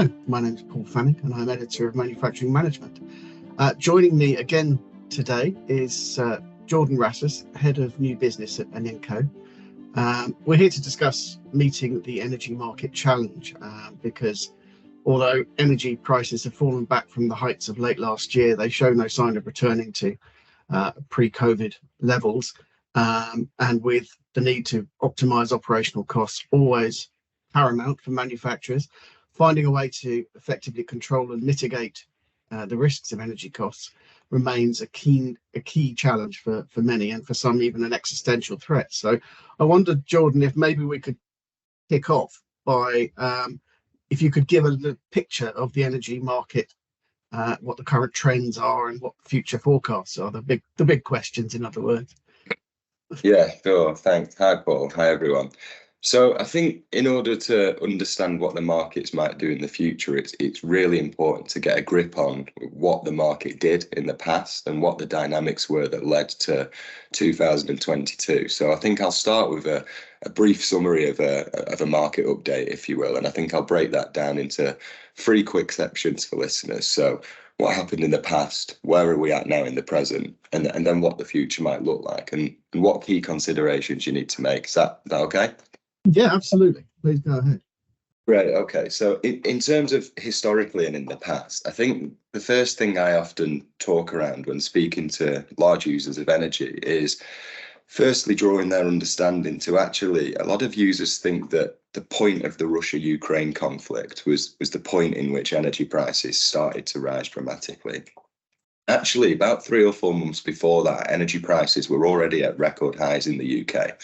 Hello, my name is Paul Fanning and I'm editor of Manufacturing Management. Joining me again today is Jordan Rassas, head of new business at Inenco. We're here to discuss meeting the energy market challenge because although energy prices have fallen back from the heights of late last year, they show no sign of returning to pre-COVID levels. And with the need to optimize operational costs always paramount for manufacturers, finding a way to effectively control and mitigate the risks of energy costs remains a key challenge for many, and for some even an existential threat. So I wondered, Jordan, if maybe we could kick off by if you could give a picture of the energy market, what the current trends are and what future forecasts are, the big questions, in other words. Yeah, sure. Thanks. Hi, Paul. Hi, everyone. So I think in order to understand what the markets might do in the future, it's really important to get a grip on what the market did in the past and what the dynamics were that led to 2022. So I think I'll start with a brief summary of a market update, if you will, and I think I'll break that down into three quick sections for listeners. So what happened in the past, where are we at now in the present, and then what the future might look like, and what key considerations you need to make. Is that okay? Yeah, absolutely. Please go ahead. Right, okay. So in terms of historically and in the past, I think the first thing I often talk around when speaking to large users of energy is firstly drawing their understanding to actually, a lot of users think that the point of the Russia-Ukraine conflict was the point in which energy prices started to rise dramatically. Actually, about 3 or 4 months before that, energy prices were already at record highs in the UK.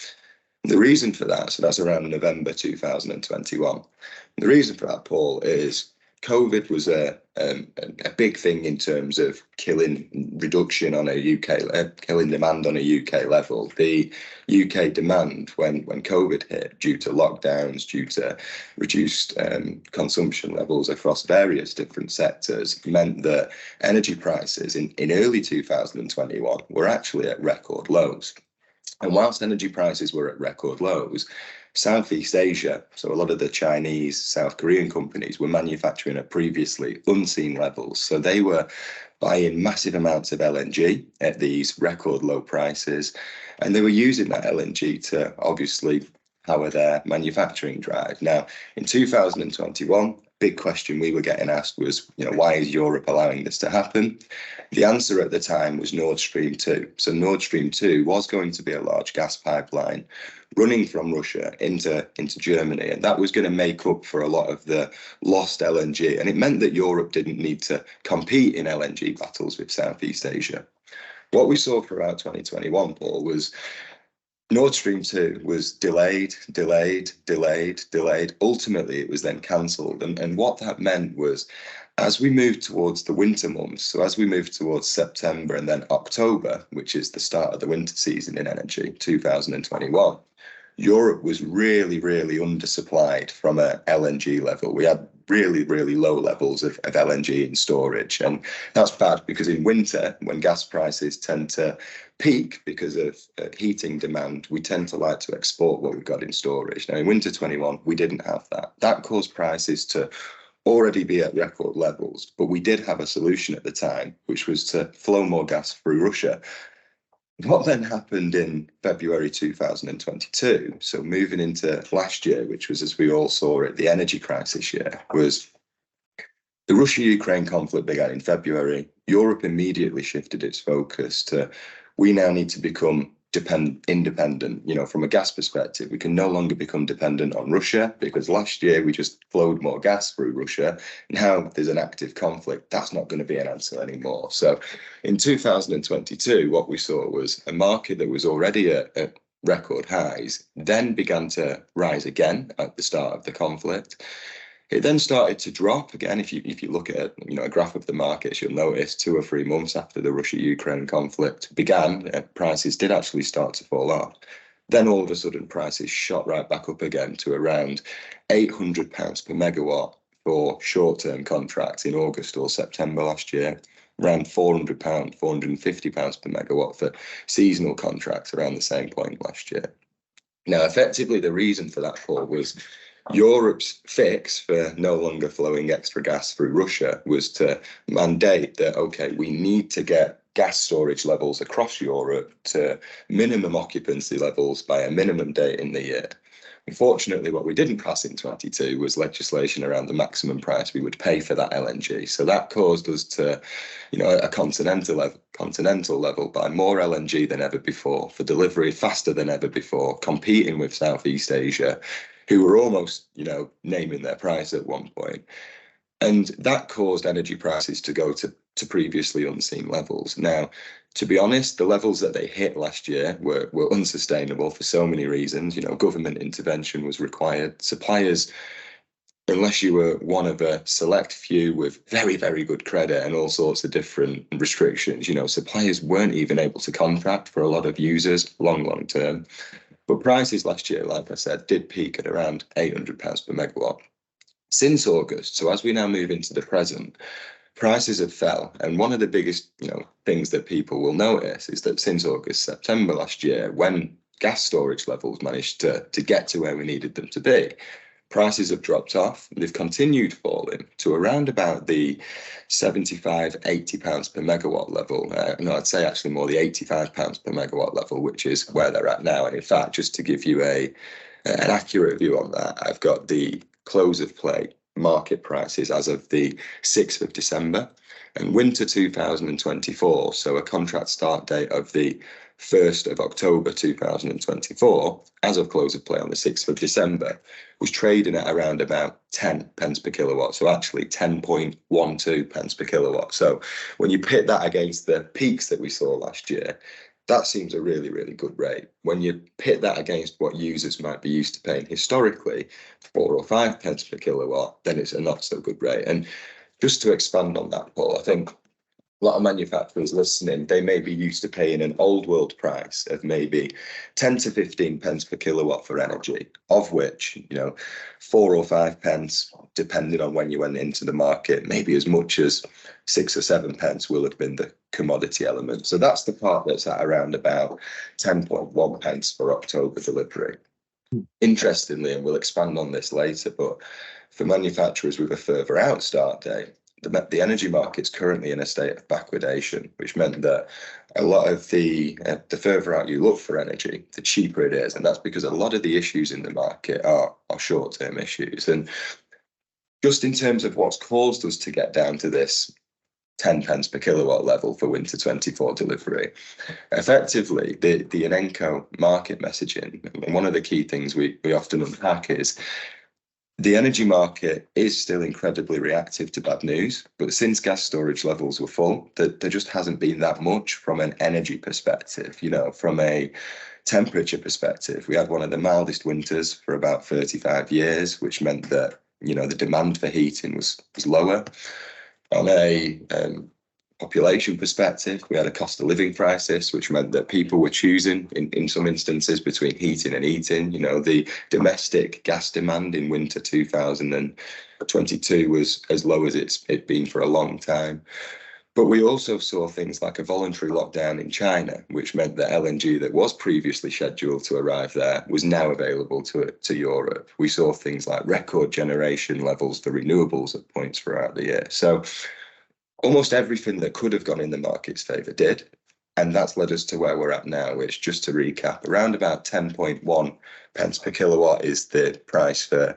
The reason for that, so that's around November 2021. The reason for that, Paul, is COVID was a big thing in terms of killing demand on a UK level. The UK demand when COVID hit, due to lockdowns, due to reduced consumption levels across various different sectors, meant that energy prices in early 2021 were actually at record lows. And whilst energy prices were at record lows, Southeast Asia, so a lot of the Chinese, South Korean companies were manufacturing at previously unseen levels. So they were buying massive amounts of LNG at these record low prices, and they were using that LNG to obviously power their manufacturing drive. Now, in 2021, big question we were getting asked was, why is Europe allowing this to happen? The answer at the time was Nord Stream 2. So Nord Stream 2 was going to be a large gas pipeline running from Russia into Germany, and that was going to make up for a lot of the lost LNG. And it meant that Europe didn't need to compete in LNG battles with Southeast Asia. What we saw throughout 2021, Paul, was Nord Stream 2 was delayed. Ultimately, it was then cancelled. And what that meant was, as we moved towards the winter months, so as we moved towards September and then October, which is the start of the winter season in energy, 2021, Europe was really, really undersupplied from a LNG level. We had really, really low levels of LNG in storage. And that's bad because in winter, when gas prices tend to peak because of heating demand, we tend to like to export what we've got in storage. Now, in winter 21, we didn't have that. That caused prices to already be at record levels. But we did have a solution at the time, which was to flow more gas through Russia. What then happened in February 2022, so moving into last year, which was, as we all saw it, the energy crisis year, was the Russia-Ukraine conflict began in February. Europe immediately shifted its focus to, we now need to become independent. From a gas perspective, we can no longer become dependent on Russia, because last year we just flowed more gas through Russia. Now there's an active conflict. That's not going to be an answer anymore. So in 2022, what we saw was a market that was already at record highs, then began to rise again at the start of the conflict. It then started to drop again. If you look at a graph of the markets, you'll notice 2 or 3 months after the Russia-Ukraine conflict began, prices did actually start to fall off. Then all of a sudden, prices shot right back up again to around £800 per megawatt for short-term contracts in August or September last year. Around £400, £450 per megawatt for seasonal contracts around the same point last year. Now, effectively, the reason for that fall was Europe's fix for no longer flowing extra gas through Russia was to mandate that, okay, we need to get gas storage levels across Europe to minimum occupancy levels by a minimum date in the year. Unfortunately, what we didn't pass in 22 was legislation around the maximum price we would pay for that LNG. So that caused us to, at a continental level, buy more LNG than ever before for delivery faster than ever before, competing with Southeast Asia, who were almost, naming their price at one point. And that caused energy prices to go to previously unseen levels. Now, to be honest, the levels that they hit last year were unsustainable for so many reasons. Government intervention was required. Suppliers, unless you were one of a select few with very, very good credit and all sorts of different restrictions, suppliers weren't even able to contract for a lot of users long term. But prices last year, like I said, did peak at around £800 per megawatt. Since August, so as we now move into the present, prices have fell. And one of the biggest, things that people will notice is that since August, September last year, when gas storage levels managed to get to where we needed them to be, prices have dropped off. They've continued falling to around about the 75, £80 per megawatt level. No, I'd say actually more the £85 per megawatt level, which is where they're at now. And in fact, just to give you an accurate view on that, I've got the close of play market prices as of the 6th of December and winter 2024. So a contract start date of the 1st of October 2024, as of close of play on the 6th of December, was trading at around about 10 pence per kilowatt. So actually 10.12 pence per kilowatt. So when you pit that against the peaks that we saw last year, that seems a really, really good rate. When you pit that against what users might be used to paying historically, 4 or 5 pence per kilowatt, then it's a not so good rate. And just to expand on that, Paul, I think a lot of manufacturers listening, they may be used to paying an old world price of maybe 10 to 15 pence per kilowatt for energy, of which, 4 or 5 pence, depending on when you went into the market, maybe as much as 6 or 7 pence will have been the commodity element. So that's the part that's at around about 10.1 pence for October delivery. Interestingly, and we'll expand on this later, but for manufacturers with a further out start date, the energy market's currently in a state of backwardation, which meant that a lot of the further out you look for energy, the cheaper it is. And that's because a lot of the issues in the market are short-term issues. And just in terms of what's caused us to get down to this 10 pence per kilowatt level for winter 24 delivery, effectively the Inenco market messaging, and one of the key things we often unpack is the energy market is still incredibly reactive to bad news, but since gas storage levels were full, there just hasn't been that much from an energy perspective. From a temperature perspective, we had one of the mildest winters for about 35 years, which meant that, the demand for heating was lower. On a population perspective, we had a cost of living crisis, which meant that people were choosing in some instances between heating and eating. The domestic gas demand in winter 2022 was as low as it's been for a long time. But we also saw things like a voluntary lockdown in China, which meant that LNG that was previously scheduled to arrive there was now available to Europe. We saw things like record generation levels for renewables at points throughout the year. So almost everything that could have gone in the market's favour did. And that's led us to where we're at now, which, just to recap, around about 10.1 pence per kilowatt is the price for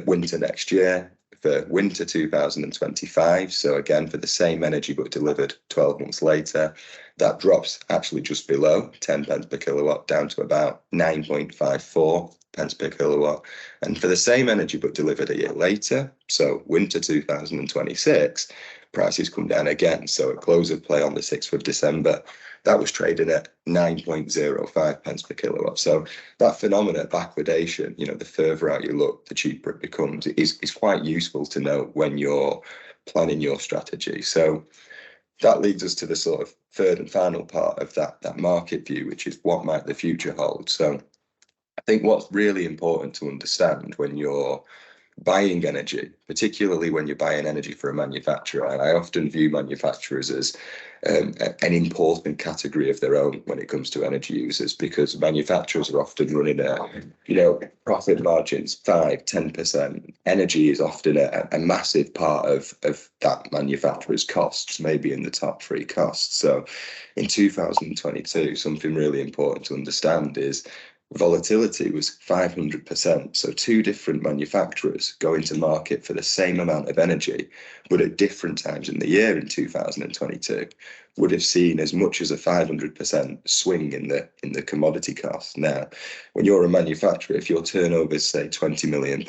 winter next year, for winter 2025. So again, for the same energy but delivered 12 months later, that drops actually just below 10 pence per kilowatt down to about 9.54 pence per kilowatt. And for the same energy but delivered a year later, so winter 2026, prices come down again. So at close of play on the 6th of December, that was trading at 9.05 pence per kilowatt. So that phenomenon, backwardation, the further out you look, the cheaper it becomes. It is quite useful to know when you're planning your strategy. So that leads us to the sort of third and final part of that market view, which is what might the future hold. So I think what's really important to understand when you're buying energy, particularly when you're buying energy for a manufacturer. And I often view manufacturers as an important category of their own when it comes to energy users, because manufacturers are often running profit margins 5-10%. Energy is often a massive part of that manufacturer's costs, maybe in the top 3 costs. So in 2022, something really important to understand is volatility was 500%. So 2 different manufacturers going to market for the same amount of energy, but at different times in the year in 2022, would have seen as much as a 500% swing in the commodity cost. Now, when you're a manufacturer, if your turnover is say £20 million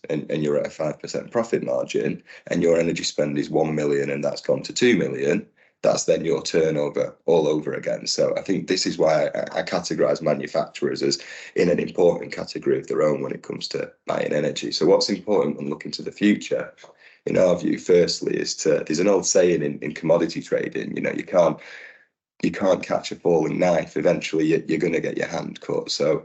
and you're at a 5% profit margin and your energy spend is 1 million and that's gone to 2 million, that's then your turnover all over again. So I think this is why I categorize manufacturers as in an important category of their own when it comes to buying energy. So what's important when looking to the future, in our view, firstly, is there's an old saying in commodity trading, you can't catch a falling knife. Eventually you're going to get your hand cut. So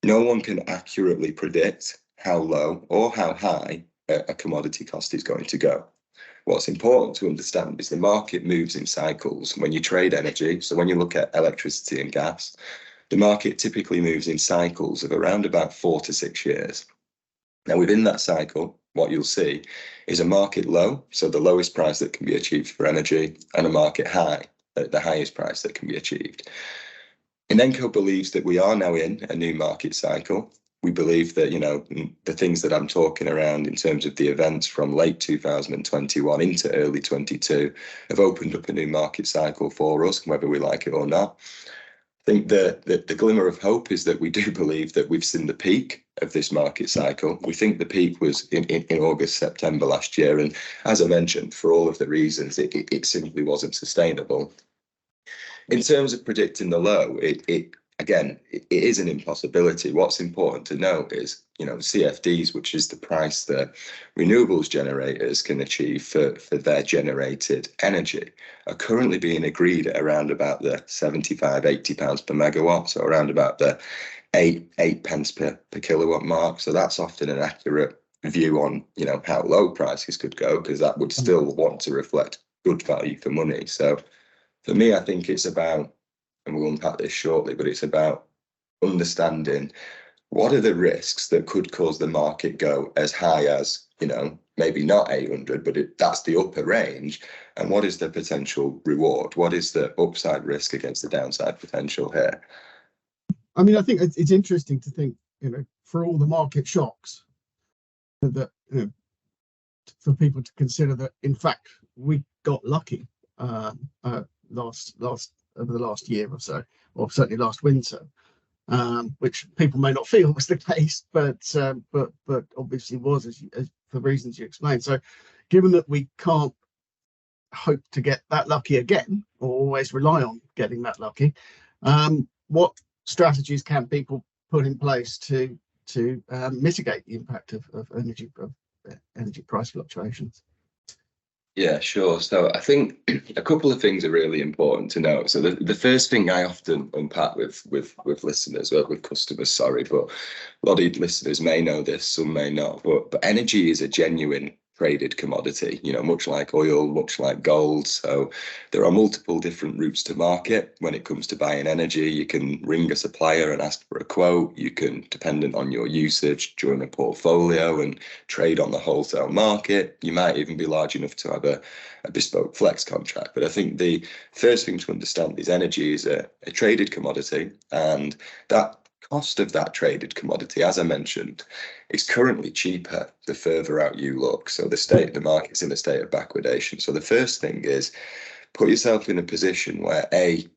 no one can accurately predict how low or how high a commodity cost is going to go. What's important to understand is the market moves in cycles when you trade energy. So when you look at electricity and gas, the market typically moves in cycles of around about 4 to 6 years. Now, within that cycle, what you'll see is a market low, so the lowest price that can be achieved for energy, and a market high, the highest price that can be achieved. Inenco believes that we are now in a new market cycle. We believe that, the things that I'm talking around in terms of the events from late 2021 into early 22 have opened up a new market cycle for us, whether we like it or not. I think the glimmer of hope is that we do believe that we've seen the peak of this market cycle. We think the peak was in August, September last year. And as I mentioned, for all of the reasons, it simply wasn't sustainable. In terms of predicting the low, again, it is an impossibility. What's important to note is, CFDs, which is the price that renewables generators can achieve for their generated energy, are currently being agreed at around about the 75, 80 pounds per megawatt, so around about the 8 pence per kilowatt mark. So that's often an accurate view on, how low prices could go, because that would still want to reflect good value for money. So for me, I think it's about, and we'll unpack this shortly, but it's about understanding what are the risks that could cause the market go as high as, maybe not 800, but that's the upper range. And what is the potential reward? What is the upside risk against the downside potential here? I mean, I think it's interesting to think, for all the market shocks, that, for people to consider that, in fact, we got lucky over the last year or so, or certainly last winter, which people may not feel was the case, but obviously was, as for reasons you explained. So, given that we can't hope to get that lucky again, or always rely on getting that lucky, what strategies can people put in place to mitigate the impact of energy price fluctuations? Yeah, sure. So I think a couple of things are really important to know. So the first thing I often unpack with listeners, or with customers, sorry, but a lot of listeners may know this, some may not, but energy is a genuine traded commodity, much like oil, much like gold. So there are multiple different routes to market when it comes to buying energy. You can ring a supplier and ask for a quote. You can, dependent on your usage, join a portfolio and trade on the wholesale market. You might even be large enough to have a bespoke flex contract. But I think the first thing to understand is energy is a traded commodity, and that cost of that traded commodity, as I mentioned, is currently cheaper the further out you look. So the market's in a state of backwardation. So the first thing is put yourself in a position where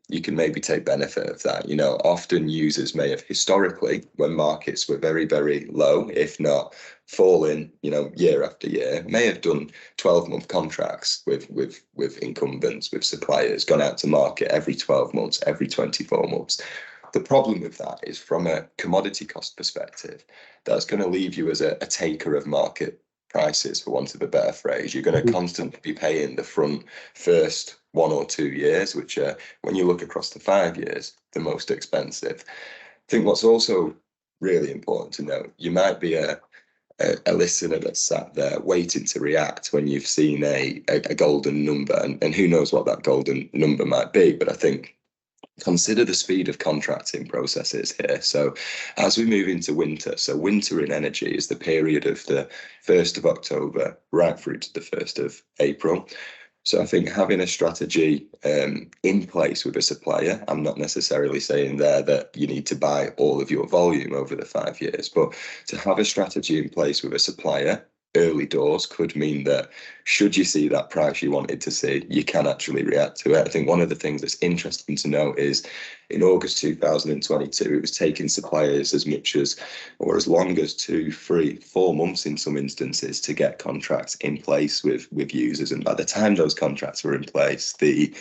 you can maybe take benefit of that. Often users may have historically, when markets were very, very low, if not falling, year after year, may have done 12-month contracts with incumbents, with suppliers, gone out to market every 12 months, every 24 months. The problem with that is, from a commodity cost perspective, that's going to leave you as a taker of market prices, for want of a better phrase. You're going to constantly be paying the first 1 or 2 years, which are, when you look across the 5 years, the most expensive. I think what's also really important to note, you might be a a listener that's sat there waiting to react when you've seen a golden number, and who knows what that golden number might be. But I think consider the speed of contracting processes here. So as we move into winter, so winter in energy is the period of the 1st of October right through to the 1st of April. So I think having a strategy in place with a supplier, I'm not necessarily saying there that you need to buy all of your volume over the 5 years, but to have a strategy in place with a supplier early doors could mean that should you see that price you wanted to see, you can actually react to it. I think one of the things that's interesting to note is in August 2022, it was taking suppliers as much as, or as long as 2, 3, 4 months in some instances to get contracts in place with users. And by the time those contracts were in place, the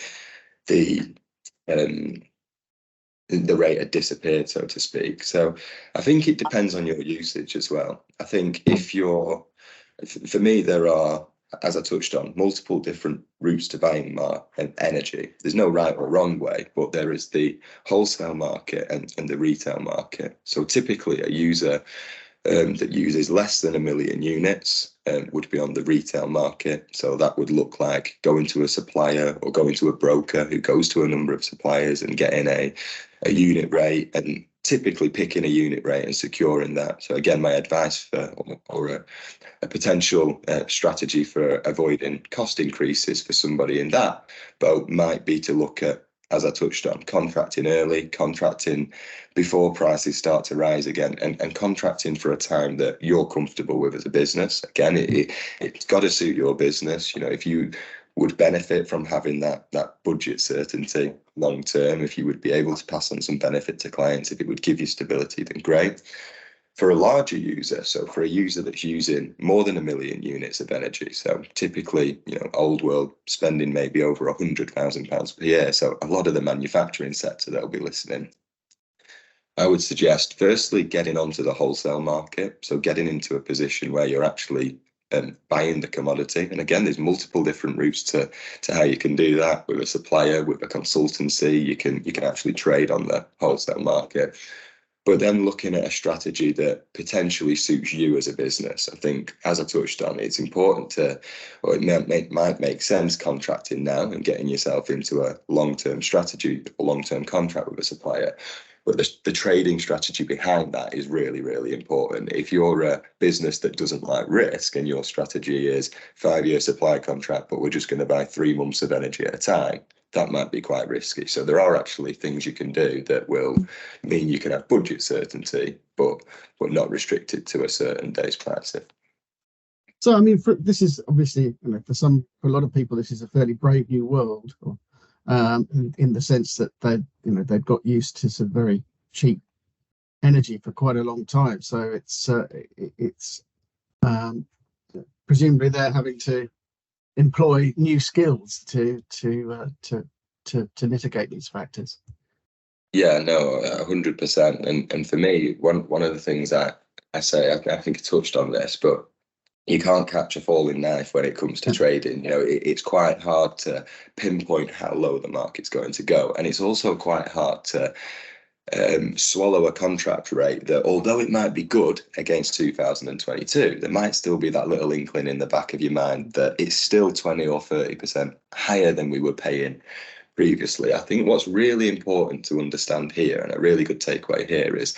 rate had disappeared, so to speak. So I think it depends on your usage as well. I think if you're, for me, there are, as I touched on, multiple different routes to buying energy. There's no right or wrong way, but there is the wholesale market and the retail market. So typically a user that uses less than 1 million units would be on the retail market. So that would look like going to a supplier or going to a broker who goes to a number of suppliers and getting a unit rate, and typically picking a unit rate and securing that. So again, my advice for or a potential strategy for avoiding cost increases for somebody in that boat might be to look at, as I touched on, contracting early, contracting before prices start to rise again, and contracting for a time that you're comfortable with as a business. Again, it's got to suit your business. You know, if you would benefit from having that budget certainty long term, if you would be able to pass on some benefit to clients, if it would give you stability, then great. For a larger user, so for a user that's using more than 1 million units of energy, so typically, you know, old world spending maybe over £100,000 per year, so a lot of the manufacturing sector that'll be listening, I would suggest firstly getting onto the wholesale market, so getting into a position where you're actually buying the commodity. And again, there's multiple different routes to how you can do that with a supplier, with a consultancy. You can actually trade on the wholesale market. But then looking at a strategy that potentially suits you as a business. I think, as I touched on, it's important to, or it might make sense contracting now and getting yourself into a long-term strategy, a long-term contract with a supplier. But the trading strategy behind that is really, really important. If you're a business that doesn't like risk and your strategy is 5-year supply contract, but we're just going to buy 3 months of energy at a time, that might be quite risky. So there are actually things you can do that will mean you can have budget certainty, but not restricted to a certain day's pricing. So, I mean, this is obviously, you know, for a lot of people, this is a fairly brave new world, in the sense that they've got used to some very cheap energy for quite a long time. So it's presumably they're having to employ new skills to mitigate these factors. Yeah, no, 100%. And for me, one of the things I say, I think I touched on this, but you can't catch a falling knife when it comes to trading. You know, it's quite hard to pinpoint how low the market's going to go, and it's also quite hard to swallow a contract rate that, although it might be good against 2022, there might still be that little inkling in the back of your mind that it's still 20 or 30% higher than we were paying previously. I think what's really important to understand here, and a really good takeaway here, is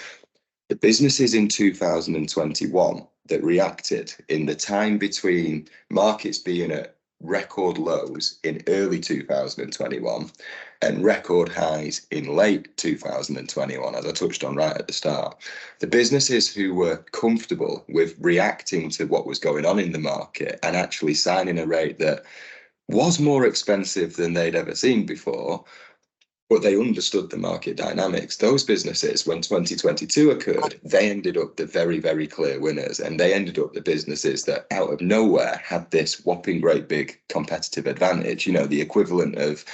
the businesses in 2021 that reacted in the time between markets being at record lows in early 2021 and record highs in late 2021, as I touched on right at the start. The businesses who were comfortable with reacting to what was going on in the market and actually signing a rate that was more expensive than they'd ever seen before, but they understood the market dynamics. Those businesses, when 2022 occurred, they ended up the very, very clear winners, and they ended up the businesses that out of nowhere had this whopping great big competitive advantage, you know, the equivalent of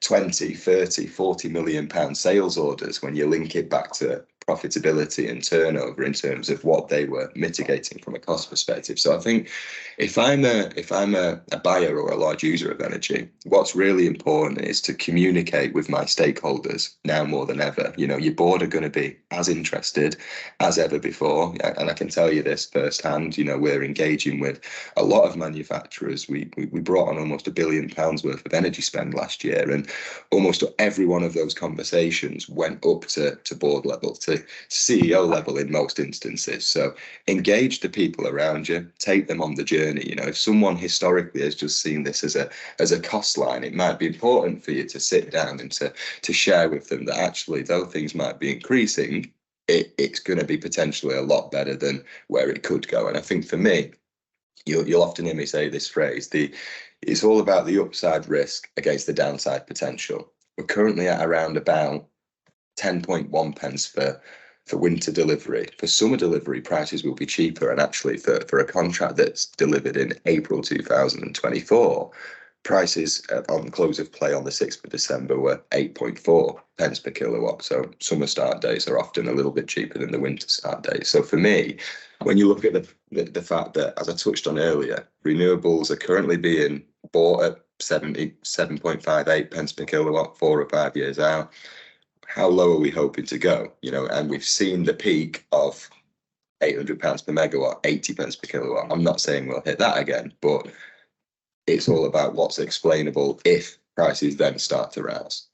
20, 30, 40 million pound sales orders when you link it back to profitability and turnover in terms of what they were mitigating from a cost perspective. So I think if I'm a buyer or a large user of energy, what's really important is to communicate with my stakeholders now more than ever. You know, your board are going to be as interested as ever before, and I can tell you this firsthand. You know, we're engaging with a lot of manufacturers. We brought on almost £1 billion worth of energy spend last year, and almost every one of those conversations went up to board level, to CEO level in most instances. So engage the people around you, take them on the journey. You know, if someone historically has just seen this as a cost line, it might be important for you to sit down and to share with them that actually, though things might be increasing, it's going to be potentially a lot better than where it could go. And I think for me, you'll often hear me say this phrase, it's all about the upside risk against the downside potential. We're currently at around about 10.1 pence for winter delivery. For summer delivery, prices will be cheaper. And actually, for a contract that's delivered in April 2024, prices on the close of play on the 6th of December were 8.4 pence per kilowatt. So summer start dates are often a little bit cheaper than the winter start dates. So for me, when you look at the fact that, as I touched on earlier, renewables are currently being bought at 77.58 pence per kilowatt 4 or 5 years out, how low are we hoping to go? You know, and we've seen the peak of £800 per megawatt, 80 pence per kilowatt. I'm not saying we'll hit that again, but it's all about what's explainable if prices then start to rise.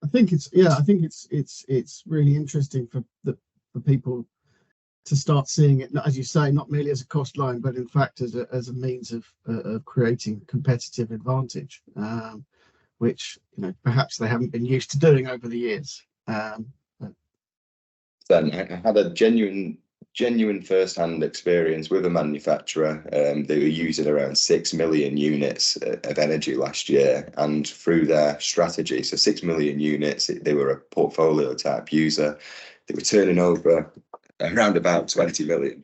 I think it's really interesting for people to start seeing it, as you say, not merely as a cost line, but in fact as a means of creating competitive advantage, which, you know, perhaps they haven't been used to doing over the years. Then I had a genuine first-hand experience with a manufacturer. They were using around 6 million units of energy last year, and through their strategy, so 6 million units, they were a portfolio type user. They were turning over around about £20 million,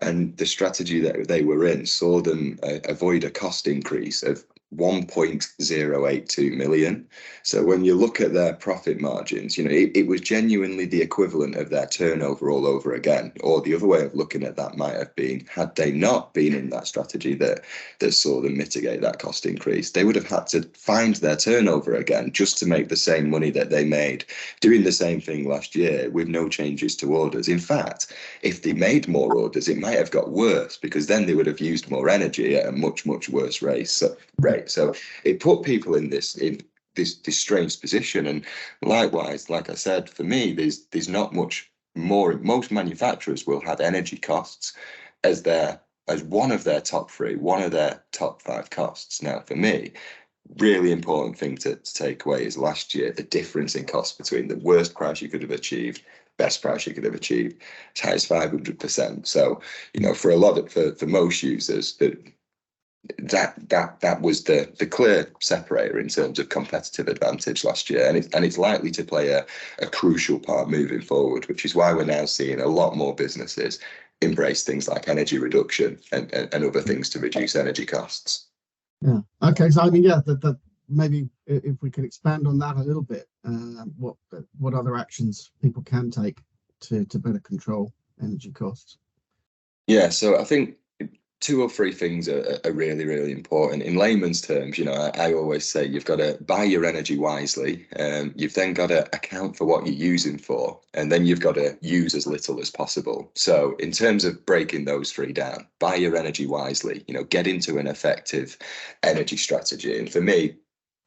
and the strategy that they were in saw them avoid a cost increase of 1.082 million. So when you look at their profit margins, you know, it was genuinely the equivalent of their turnover all over again. Or the other way of looking at that might have been, had they not been in that strategy that saw them mitigate that cost increase, they would have had to find their turnover again just to make the same money that they made doing the same thing last year with no changes to orders. In fact, if they made more orders, it might have got worse, because then they would have used more energy at a much, much worse rate. So it put people in this strange position. And likewise, like I said, for me, there's not much more. Most manufacturers will have energy costs as one of their top 3, one of their top 5 costs. Now, for me, really important thing to take away is last year, the difference in cost between the worst price you could have achieved, best price you could have achieved, as high as 500%. So, you know, for most users, that was the clear separator in terms of competitive advantage last year, and it's likely to play a crucial part moving forward, which is why we're now seeing a lot more businesses embrace things like energy reduction and other things to reduce energy costs. Yeah. Okay. So I mean, yeah, that maybe if we could expand on that a little bit, what other actions people can take to better control energy costs? Yeah. So I think 2 or 3 things are really, really important. In layman's terms, you know, I always say you've got to buy your energy wisely. You've then got to account for what you're using for, and then you've got to use as little as possible. So in terms of breaking those 3 down, buy your energy wisely, you know, get into an effective energy strategy. And for me,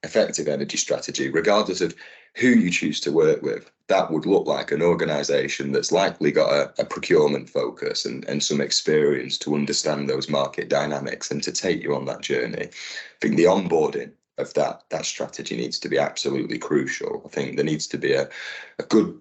effective energy strategy, regardless of who you choose to work with, that would look like an organisation that's likely got a procurement focus and some experience to understand those market dynamics and to take you on that journey. I think the onboarding of that strategy needs to be absolutely crucial. I think there needs to be a good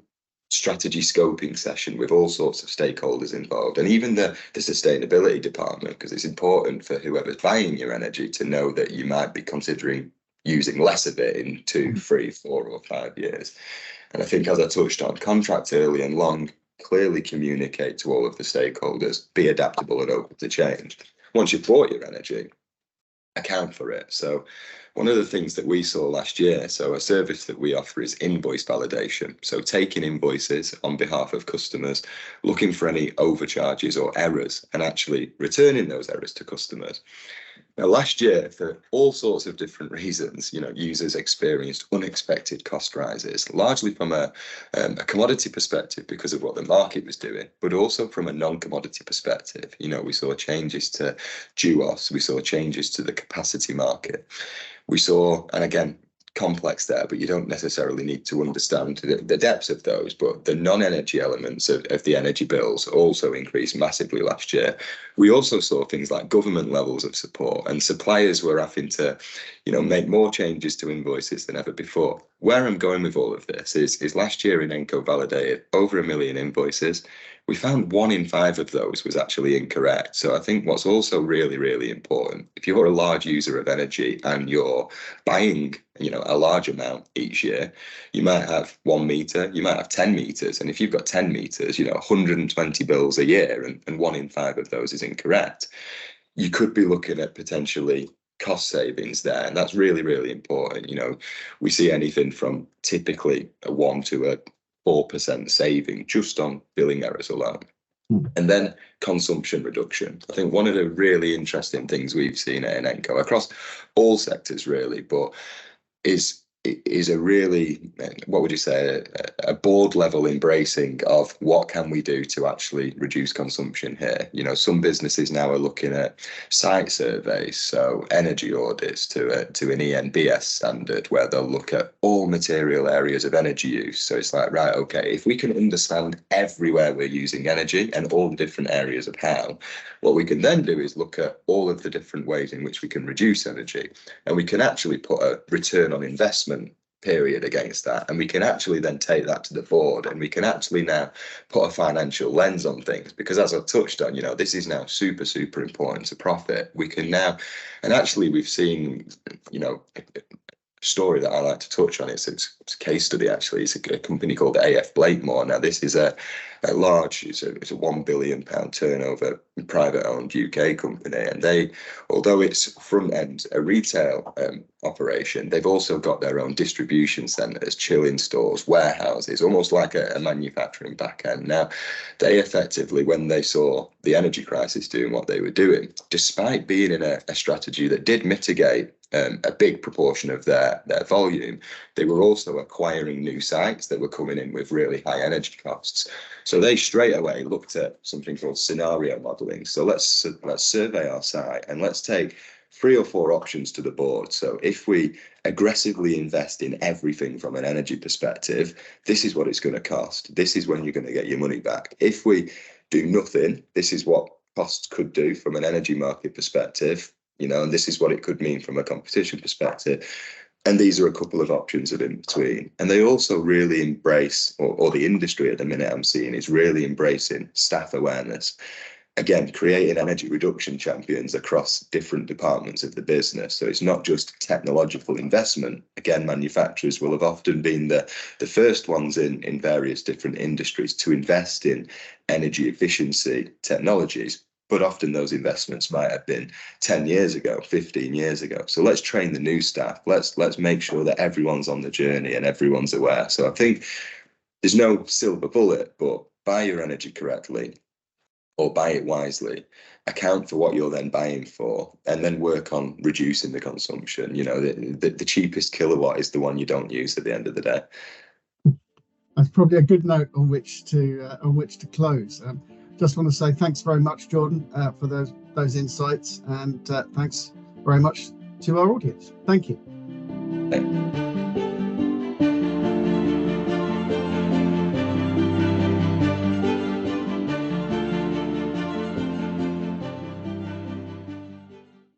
strategy scoping session with all sorts of stakeholders involved, and even the sustainability department, because it's important for whoever's buying your energy to know that you might be considering using less of it in 2, 3, 4 or 5 years. And I think, as I touched on, contract early and long, clearly communicate to all of the stakeholders, be adaptable and open to change. Once you've bought your energy, account for it. So one of the things that we saw last year, so a service that we offer is invoice validation. So taking invoices on behalf of customers, looking for any overcharges or errors, and actually returning those errors to customers. Now, last year, for all sorts of different reasons, users experienced unexpected cost rises, largely from a commodity perspective because of what the market was doing, but also from a non-commodity perspective. We saw changes to duos, we saw changes to the capacity market. We saw, and again, complex there, but you don't necessarily need to understand the depths of those, but the non-energy elements of the energy bills also increased massively last year. We also saw things like government levels of support, and suppliers were having to make more changes to invoices than ever before. Where I'm going with all of this is last year Inenco validated over 1 million invoices. We found 1 in 5 of those was actually incorrect. So I think what's also really, really important, if you're a large user of energy and you're buying, a large amount each year, you might have 1 meter, you might have 10 meters. And if you've got 10 meters, 120 bills a year and 1 in 5 of those is incorrect, you could be looking at potentially cost savings there. And that's really, really important. We see anything from typically a 1 to a 4% saving just on billing errors alone. And then consumption reduction. I think one of the really interesting things we've seen at Inenco across all sectors really, but is a really, what would you say, a board level embracing of what can we do to actually reduce consumption here. Some businesses now are looking at site surveys, so energy audits to an ENBS standard, where they'll look at all material areas of energy use. So it's like, right, okay, if we can understand everywhere we're using energy and all the different areas of how, what we can then do is look at all of the different ways in which we can reduce energy, and we can actually put a return on investment period against that, and we can actually then take that to the board, and we can actually now put a financial lens on things, because as I've touched on, this is now super important to profit. We can now, and actually we've seen, story that I like to touch on. It's a case study actually. It's a company called AF Blakemore. Now this is a large, it's a £1 billion turnover private owned UK company, and they, although it's front end a retail operation, they've also got their own distribution centres, chilling stores, warehouses, almost like a manufacturing back end. Now they effectively, when they saw the energy crisis doing what they were doing, despite being in a strategy that did mitigate a big proportion of their volume, they were also acquiring new sites that were coming in with really high energy costs. So they straight away looked at something called scenario modelling. So let's survey our site and let's take 3 or 4 options to the board. So if we aggressively invest in everything from an energy perspective, this is what it's going to cost. This is when you're going to get your money back. If we do nothing, this is what costs could do from an energy market perspective, and this is what it could mean from a competition perspective. And these are a couple of options of in between. And they also really embrace, or the industry at the minute I'm seeing is really embracing staff awareness. Again, creating energy reduction champions across different departments of the business. So it's not just technological investment. Again, manufacturers will have often been the first ones in various different industries to invest in energy efficiency technologies. But often those investments might have been 10 years ago, 15 years ago. So let's train the new staff. Let's make sure that everyone's on the journey and everyone's aware. So I think there's no silver bullet, but buy your energy correctly or buy it wisely, account for what you're then buying for, and then work on reducing the consumption. The cheapest kilowatt is the one you don't use at the end of the day. That's probably a good note on which to close. Just want to say thanks very much, Jordan, for those insights, and thanks very much to our audience. Thank you. Thank you.